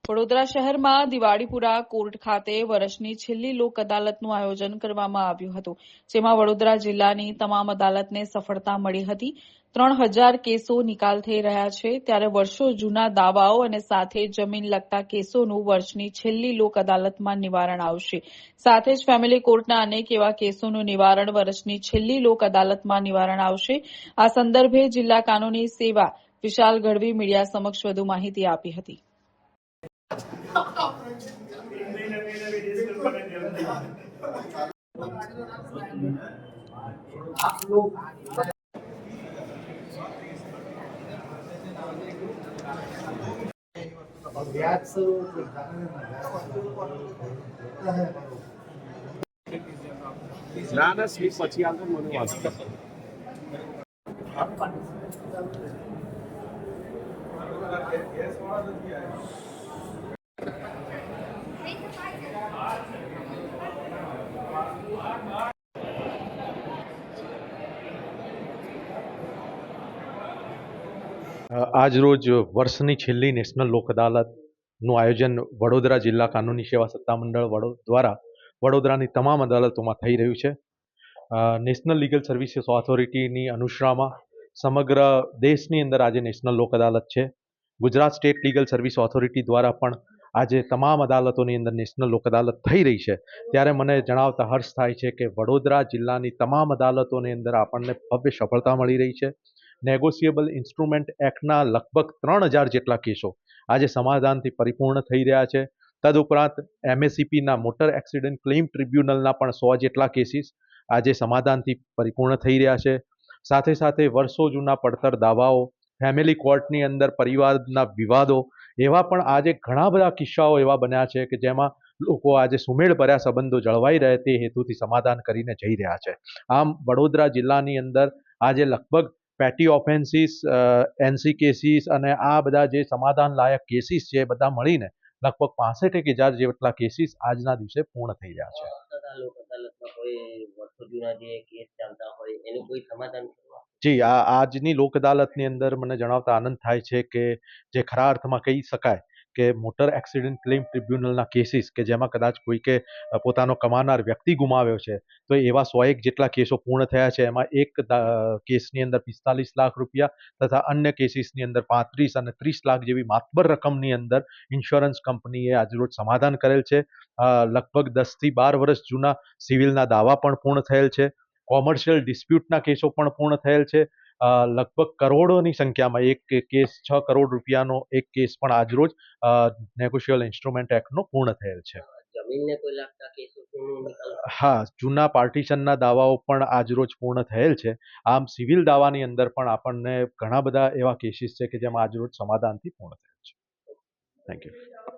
વડોદરા શહેરમાં દિવાળીપુરા કોર્ટ ખાતે વર્ષની છેલ્લી લોક અદાલતનું આયોજન કરવામાં આવ્યું હતું, જેમાં વડોદરા જિલ્લાની તમામ અદાલતને સફળતા મળી હતી। 3000 કેસો નિકાલ થઈ રહ્યા છે, ત્યારે વર્ષો જૂના દાવાઓ અને સાથે જમીન લગતા કેસોનું વર્ષની છેલ્લી લોક અદાલતમાં નિવારણ આવશે। સાથે જ ફેમિલી કોર્ટના અનેક એવા કેસોનું નિવારણ વર્ષની છેલ્લી લોક અદાલતમાં નિવારણ આવશે। આ સંદર્ભે જિલ્લા કાનૂની સેવા વિશાલ ગઢવી મીડિયા સમક્ષ વધુ માહિતી આપી હતી। ના સ્લીપ પછી આવતો મને વાંચતો આજ રોજ વર્ષની છેલ્લી નેશનલ લોક અદાલતનું આયોજન વડોદરા જિલ્લા કાનૂની સેવા સત્તામંડળ દ્વારા વડોદરાની તમામ અદાલતોમાં થઈ રહ્યું છે। નેશનલ લીગલ સર્વિસીસ ઓથોરિટીની અનુશ્રામાં સમગ્ર દેશની અંદર આજે નેશનલ લોક અદાલત છે। Gujarat state legal service authority દ્વારા પણ આજે તમામ અદાલતોની અંદર નેશનલ લોક અદાલત થઈ રહી છે, ત્યારે મને જણાવતા હર્ષ થાય છે કે વડોદરા જિલ્લાની તમામ અદાલતોની અંદર આપણને ભવ્ય સફળતા મળી રહી છે। નેગોશિયેબલ ઇન્સ્ટ્રુમેન્ટ એક્ટના લગભગ 3000 જેટલા કેસો આજે સમાધાનથી પરિપૂર્ણ થઈ રહ્યા છે। તદુપરાંત MACPના મોટર એક્સિડન્ટ ક્લેમ ટ્રિબ્યુનલના પણ 100 જેટલા કેસીસ આજે સમાધાનથી પરિપૂર્ણ થઈ રહ્યા છે। સાથે સાથે વર્ષો જૂના પડતર દાવાઓ, ફેમિલી કોર્ટની અંદર પરિવારના વિવાદો, એવા પણ આજે ઘણા બધા કિસ્સાઓ એવા બન્યા છે કે જેમાં લોકો આજે સુમેળભર્યા સંબંધો જળવાઈ રહે તે હેતુથી સમાધાન કરીને જઈ રહ્યા છે। આમ વડોદરા જિલ્લાની અંદર આજે લગભગ પેટી ઓફેન્સીસ, NC કેસીસ અને આ બધા જે સમાધાન લાયક કેસીસ છે એ બધા મળીને લગભગ 65,000 જેટલા કેસીસ આજના દિવસે પૂર્ણ થઈ રહ્યા છે। જી, આજની લોક અદાલતની અંદર મને જણાવતા આનંદ થાય છે કે જે ખરા અર્થમાં કહી શકાય કે મોટર એક્સિડન્ટ ક્લેમ ટ્રિબ્યુનલના કેસીસ કે જેમાં કદાચ કોઈકે પોતાનો કમાનાર વ્યક્તિ ગુમાવ્યો છે તો એવા 101 જેટલા કેસો પૂર્ણ થયા છે। એમાં એક કેસની અંદર 45 લાખ રૂપિયા તથા અન્ય કેસીસની અંદર 35 અને 30 લાખ જેવી માતબર રકમની અંદર ઇન્સ્યોરન્સ કંપનીએ આજરોજ સમાધાન કરેલ છે। લગભગ 10 થી 12 વર્ષ જૂના સિવિલના દાવા પણ પૂર્ણ થયેલ છે। કોમર્શિયલ ડિસ્પ્યુટના કેસો પણ પૂર્ણ થયેલ છે। લગભગ કરોડોની સંખ્યામાં એક કેસ 6 કરોડ રૂપિયાનો એક કેસ પણ આજરોજ નેગોશિયેબલ ઇન્સ્ટ્રુમેન્ટ એક્ટનો પૂર્ણ થયેલ છે। હા, જૂના પાર્ટીશનના દાવાઓ પણ આજરોજ પૂર્ણ થયેલ છે। આમ સિવિલ દાવાની અંદર પણ આપણને ઘણા બધા એવા કેસીસ છે કે જેમાં આજરોજ સમાધાનથી પૂર્ણ થયેલ છે। Thank you.